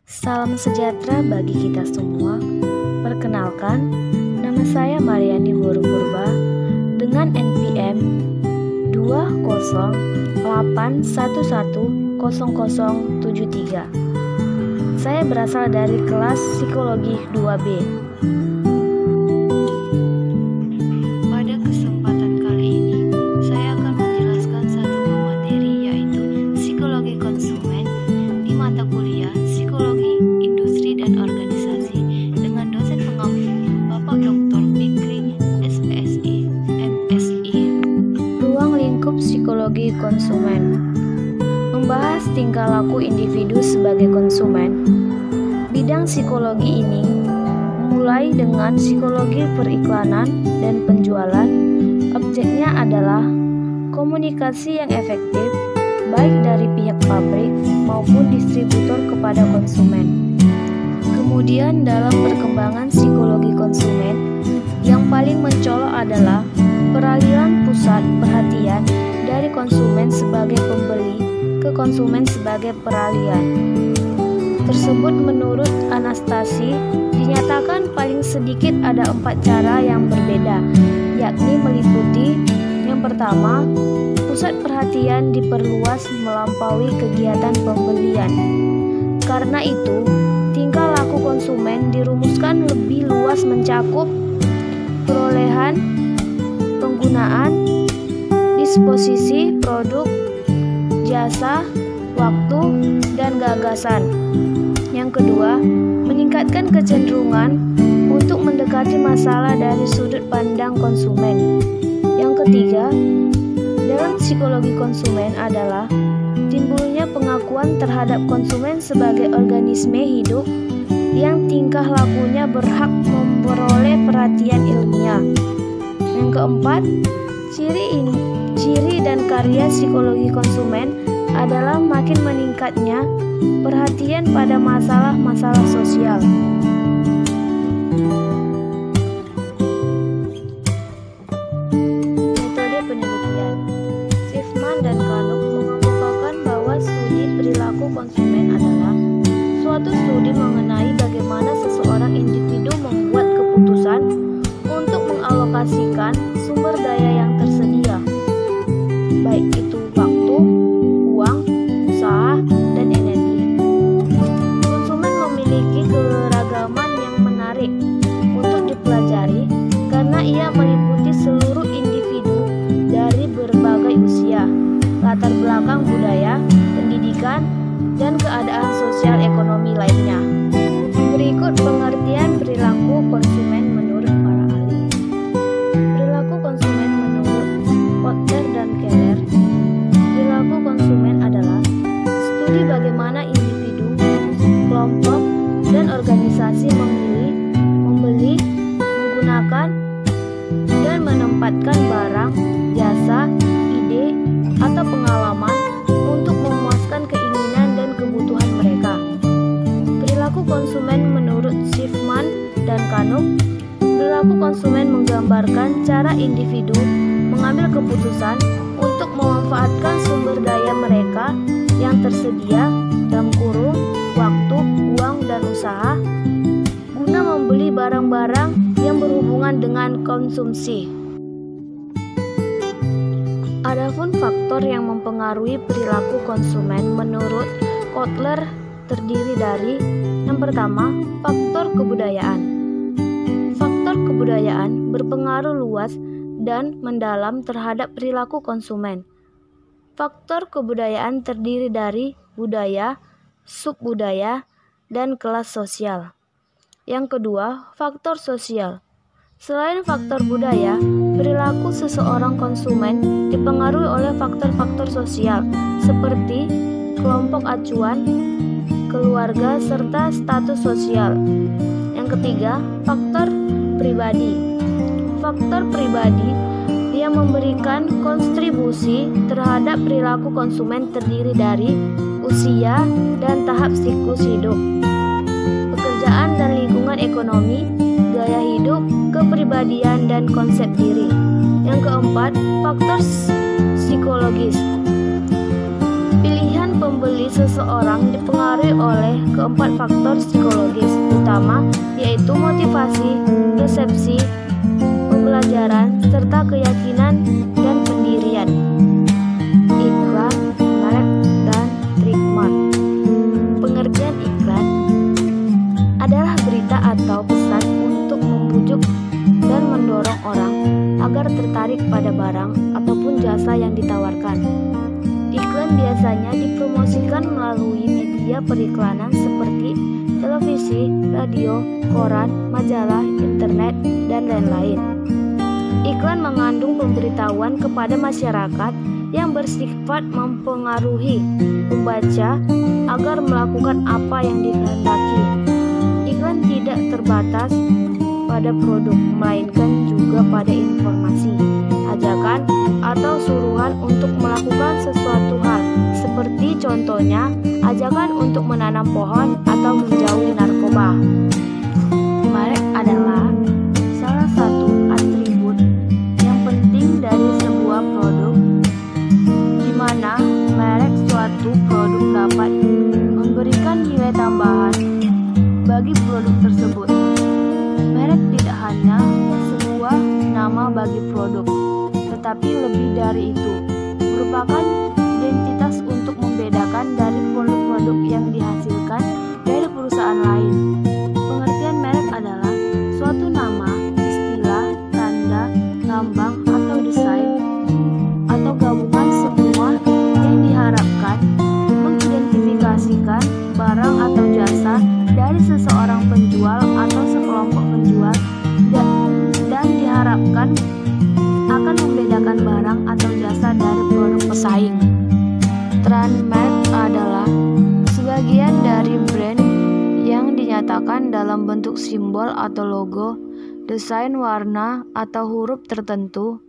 Salam sejahtera bagi kita semua. Perkenalkan, nama saya Mariani Purba dengan NPM 208110073. Saya berasal dari kelas Psikologi 2B. Pada kesempatan kali ini, saya akan menjelaskan satu materi, yaitu Psikologi Konsumen di mata kuliah Psikologi Industri dan Organisasi dengan dosen pengampu Bapak Dr. Fikri, SPSI, MSI. Ruang lingkup psikologi konsumen membahas tingkah laku individu sebagai konsumen. Bidang psikologi ini mulai dengan psikologi periklanan dan penjualan. Objeknya adalah komunikasi yang efektif baik dari pihak pabrik maupun distributor kepada konsumen. Kemudian dalam perkembangan psikologi konsumen, yang paling mencolok adalah peralihan pusat perhatian dari konsumen sebagai pembeli ke konsumen sebagai peralihan. Tersebut menurut Anastasi dinyatakan paling sedikit ada 4 cara yang berbeda, yakni meliputi: yang pertama, pusat perhatian diperluas melampaui kegiatan pembelian. Karena itu, tingkah laku konsumen dirumuskan lebih luas mencakup perolehan, penggunaan, disposisi produk, jasa, waktu, dan gagasan. Yang kedua, meningkatkan kecenderungan untuk mendekati masalah dari sudut pandang konsumen. Yang ketiga, dalam psikologi konsumen adalah timbulnya pengakuan terhadap konsumen sebagai organisme hidup yang tingkah lakunya berhak memperoleh perhatian ilmiah. Yang keempat, ciri dan karya psikologi konsumen adalah makin meningkatnya perhatian pada masalah-masalah sosial. Metode penelitian. Schiffman dan Knupp mengemukakan bahwa studi perilaku konsumen adalah suatu studi mengenai bagaimana seseorang individu membuat keputusan untuk mengalokasikan sumber daya yang tersedia, baik itu waktu, uang, usaha, dan energi. Konsumen memiliki keragaman yang menarik untuk dipelajari karena ia meliputi seluruh individu dari berbagai usia, latar belakang budaya, pendidikan, dan keadaan sosial ekonomi lainnya. Berikut pengertian perilaku konsumen menurut para ahli. Perilaku konsumen menurut Kotler dan Keller. Perilaku konsumen adalah studi bagaimana individu, kelompok, dan organisasi memilih, membeli, menggunakan, dan menempatkan barang, jasa, ide, atau pengalaman untuk memuaskan keinginan dan kebutuhan mereka. Perilaku konsumen menurut Schiffman dan Knupp. Perilaku konsumen menggambarkan cara individu mengambil keputusan untuk memanfaatkan sumber daya mereka yang tersedia dalam kurung, waktu, uang, dan usaha guna membeli barang-barang yang berhubungan dengan konsumsi. Adapun faktor yang mempengaruhi perilaku konsumen menurut Kotler terdiri dari: yang pertama, faktor kebudayaan. Faktor kebudayaan berpengaruh luas dan mendalam terhadap perilaku konsumen. Faktor kebudayaan terdiri dari budaya, subbudaya, dan kelas sosial. Yang kedua, faktor sosial. Selain faktor budaya, perilaku seseorang konsumen dipengaruhi oleh faktor-faktor sosial seperti kelompok acuan, keluarga, serta status sosial. Yang ketiga, faktor pribadi. Faktor pribadi yang memberikan kontribusi terhadap perilaku konsumen terdiri dari usia dan tahap siklus hidup, pekerjaan dan lingkungan ekonomi, gaya hidup, kepribadian, dan konsep diri. Yang keempat, faktor psikologis. Pilihan pembeli seseorang dipengaruhi oleh keempat faktor psikologis utama, yaitu motivasi, persepsi, pembelajaran, serta keyakinan dan pendirian. Iklan, merek, dan trademark. Pengertian iklan adalah berita atau pesan untuk membujuk dan mendorong orang agar tertarik pada barang ataupun jasa yang ditawarkan. Iklan biasanya dipromosikan melalui media periklanan seperti televisi, radio, koran, majalah, internet, dan lain-lain. Iklan mengandung pemberitahuan kepada masyarakat yang bersifat mempengaruhi pembaca agar melakukan apa yang dikehendaki. Iklan tidak terbatas pada produk, melainkan juga pada informasi, ajakan, atau suruhan untuk melakukan sesuatu hal, seperti contohnya ajakan untuk menanam pohon atau menjauhi narkoba. Merek adalah salah satu atribut yang penting dari sebuah produk, di mana merek suatu produk dapat memberikan nilai tambahan bagi produk tersebut. Merek tidak hanya sebuah nama bagi produk, tetapi lebih dari itu, merupakan identitas untuk membedakan dari produk-produk yang dihasilkan dari perusahaan lain. Pengertian merek adalah suatu nama, istilah, tanda, lambang, atau desain, atau gabungan semua yang diharapkan mengidentifikasikan barang atau jasa dari seseorang penjual atau sekelompok penjual dan diharapkan akan membedakan barang atau jasa dari produk pesaing. Trademark adalah sebagian dari brand yang dinyatakan dalam bentuk simbol atau logo, desain warna, atau huruf tertentu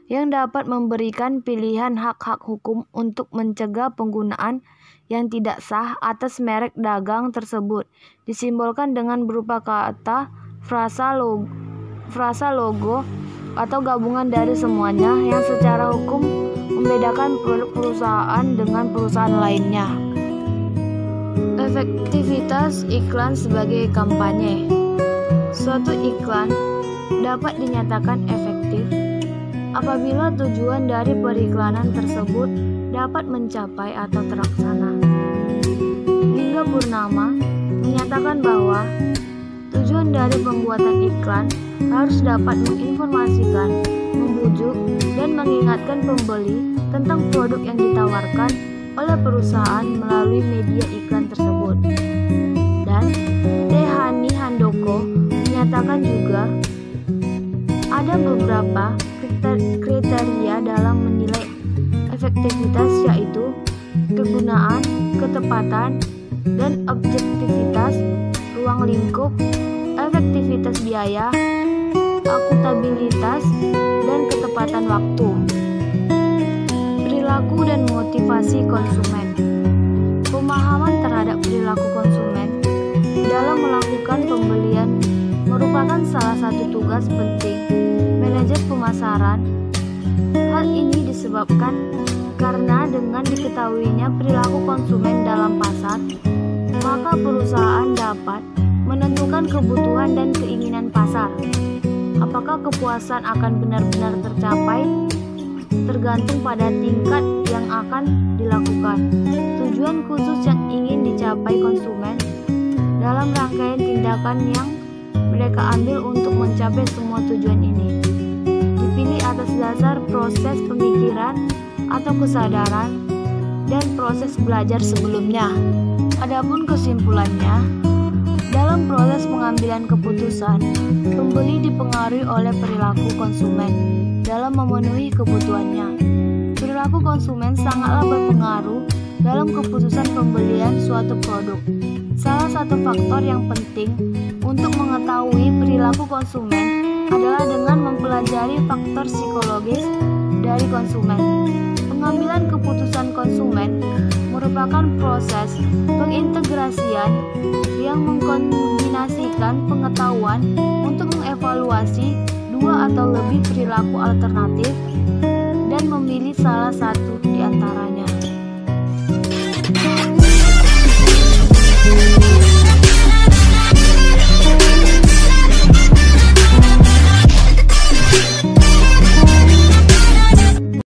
yang dapat memberikan pilihan hak-hak hukum untuk mencegah penggunaan yang tidak sah atas merek dagang tersebut, disimbolkan dengan berupa kata, frasa, logo, atau gabungan dari semuanya yang secara hukum membedakan produk perusahaan dengan perusahaan lainnya. Efektivitas iklan sebagai kampanye. Suatu iklan dapat dinyatakan efektif apabila tujuan dari periklanan tersebut dapat mencapai atau terlaksana. Lingga Purnama menyatakan bahwa tujuan dari pembuatan iklan harus dapat menginformasikan, membujuk, dan mengingatkan pembeli tentang produk yang ditawarkan oleh perusahaan melalui media iklan tersebut. Dan Tehani Handoko menyatakan juga ada beberapa kriteria dalam menilai efektivitas, yaitu kegunaan, ketepatan, dan objektivitas, ruang lingkup, efektivitas biaya, akutabilitas, dan ketepatan waktu. Perilaku dan motivasi konsumen. Pemahaman terhadap perilaku konsumen dalam melakukan pembelian merupakan salah satu tugas penting manajer pemasaran. Hal ini disebabkan karena dengan diketahuinya perilaku konsumen dalam pasar, maka perusahaan dapat menentukan kebutuhan dan keinginan pasar. Apakah kepuasan akan benar-benar tercapai tergantung pada tingkat yang akan dilakukan. Tujuan khusus yang ingin dicapai konsumen dalam rangkaian tindakan yang mereka ambil untuk mencapai semua tujuan ini dipilih atas dasar proses pemikiran atau kesadaran dan proses belajar sebelumnya. Adapun kesimpulannya, dalam proses pengambilan keputusan, pembeli dipengaruhi oleh perilaku konsumen dalam memenuhi kebutuhannya. Perilaku konsumen sangatlah berpengaruh dalam keputusan pembelian suatu produk. Salah satu faktor yang penting untuk mengetahui perilaku konsumen adalah dengan mempelajari faktor psikologis dari konsumen. Pengambilan keputusan konsumen merupakan proses pengintegrasian yang mengkombinasikan pengetahuan untuk mengevaluasi dua atau lebih perilaku alternatif dan memilih salah satu